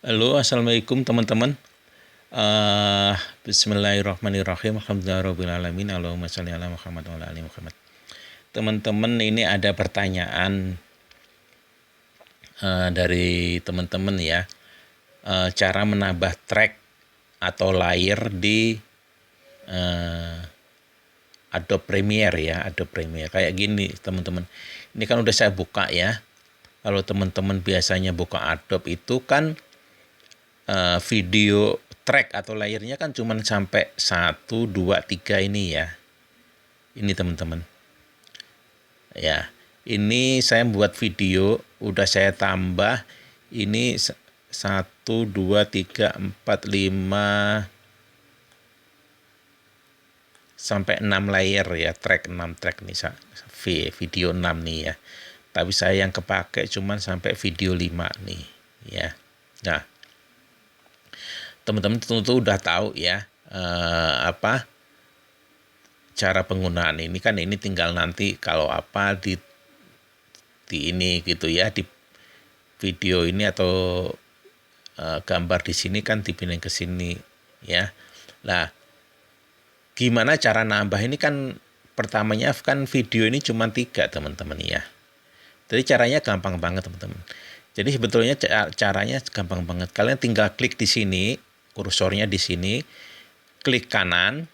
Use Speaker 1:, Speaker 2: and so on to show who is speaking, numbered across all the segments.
Speaker 1: Halo, assalamualaikum teman-teman. Eh, Bismillahirrahmanirrahim. Alhamdulillahirobbilalamin. Allahumma sholli ala Muhammad wa ala ali Muhammad. Teman-teman, ini ada pertanyaan dari teman-teman ya. Cara menambah track atau layer di eh, Adobe Premiere ya, Adobe Premiere. Kayak gini teman-teman. Ini kan udah saya buka ya. Kalau teman-teman biasanya buka Adobe itu kan video track atau layernya kan cuman sampai 1, 2, 3 ini ya. Ini teman-teman. Ya, ini saya buat video, udah saya tambah. Ini 1, 2, 3, 4, 5 sampai 6 layer ya, track 6 track nih, video 6 nih ya. Tapi saya yang kepake cuman sampai video 5 nih ya. Nah, teman-teman tentu udah tahu ya apa cara penggunaan ini. Kan ini tinggal nanti kalau apa di ini gitu ya, di video ini atau gambar di sini kan dipindah ke sini ya. Nah, gimana cara nambah ini? Kan pertamanya kan video ini cuma 3 teman-teman ya. Jadi caranya gampang banget teman-teman. Jadi sebetulnya caranya gampang banget. Kalian tinggal klik di sini, kursornya di sini, klik kanan,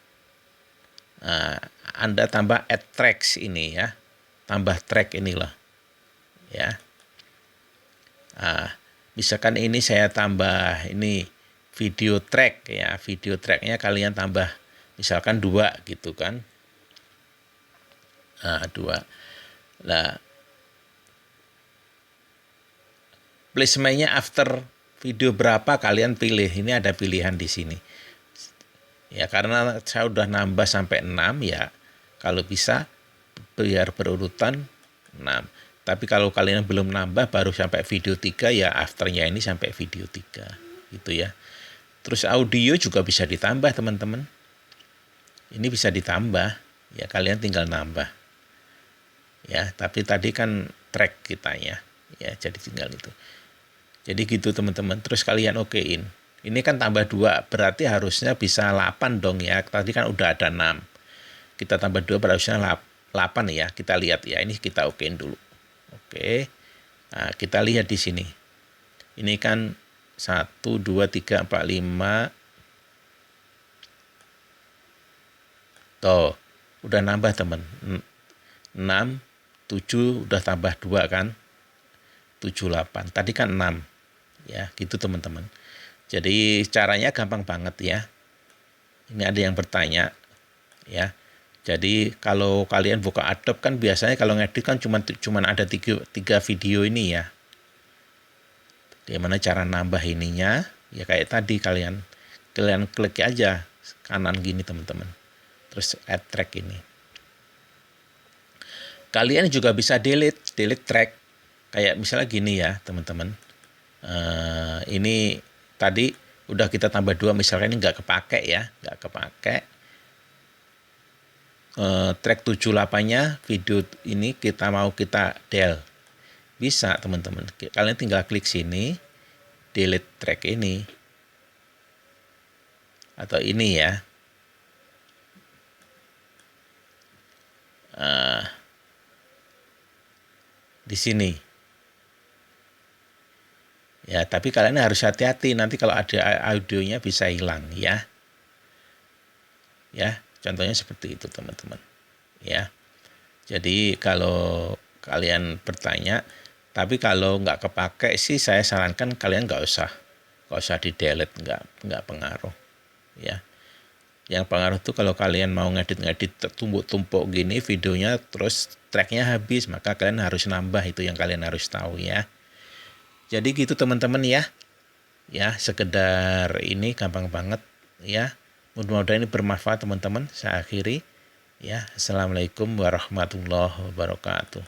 Speaker 1: Anda tambah add tracks ini ya, tambah track inilah ya. Misalkan ini saya tambah ini video track ya, video tracknya kalian tambah misalkan 2 gitu kan, 2. Nah, placementnya after video berapa kalian pilih. Ini ada pilihan di sini. Ya, karena saya udah nambah sampai 6 ya, kalau bisa biar berurutan 6. Tapi kalau kalian belum nambah baru sampai video 3 ya, afternya ini sampai video 3 gitu ya. Terus audio juga bisa ditambah teman-teman. Ini bisa ditambah ya, kalian tinggal nambah ya. Tapi tadi kan track kita ya, jadi tinggal itu. Jadi gitu teman-teman. Terus kalian okein. Ini kan tambah 2, berarti harusnya bisa 8 dong ya. Tadi kan udah ada 6. Kita tambah 2 berarti harusnya 8 ya. Kita lihat ya, ini kita okein dulu. Oke. Nah, kita lihat di sini. Ini kan 1, 2, 3, 4, 5. Tuh, udah nambah teman. 6, 7 udah tambah 2 kan. 7, 8. Tadi kan 6. Ya, gitu teman-teman. Jadi caranya gampang banget ya. Ini ada yang bertanya ya. Jadi kalau kalian buka Adobe kan biasanya kalau ngedit kan cuman ada 3 video ini ya. Gimana cara nambah ininya? Ya kayak tadi kalian klik aja kanan gini teman-teman. Terus add track ini. Kalian juga bisa delete track. Kayak misalnya gini ya teman-teman. Ini tadi udah kita tambah 2, misalkan ini nggak kepake ya, nggak kepake. Track 78-nya video ini kita mau kita del, bisa teman-teman. Kalian tinggal klik sini, delete track ini atau ini ya. Di sini ya, tapi kalian harus hati-hati nanti kalau ada audionya bisa hilang ya. Ya, contohnya seperti itu teman-teman ya. Jadi kalau kalian bertanya, tapi kalau nggak kepake sih saya sarankan kalian nggak usah di delete, nggak pengaruh ya. Yang pengaruh tuh kalau kalian mau ngedit tumpuk-tumpuk gini videonya terus tracknya habis, maka kalian harus nambah. Itu yang kalian harus tahu ya. Jadi gitu teman-teman ya. Ya, sekedar ini gampang banget ya. Mudah-mudahan ini bermanfaat teman-teman. Saya akhiri ya. Assalamualaikum warahmatullahi wabarakatuh.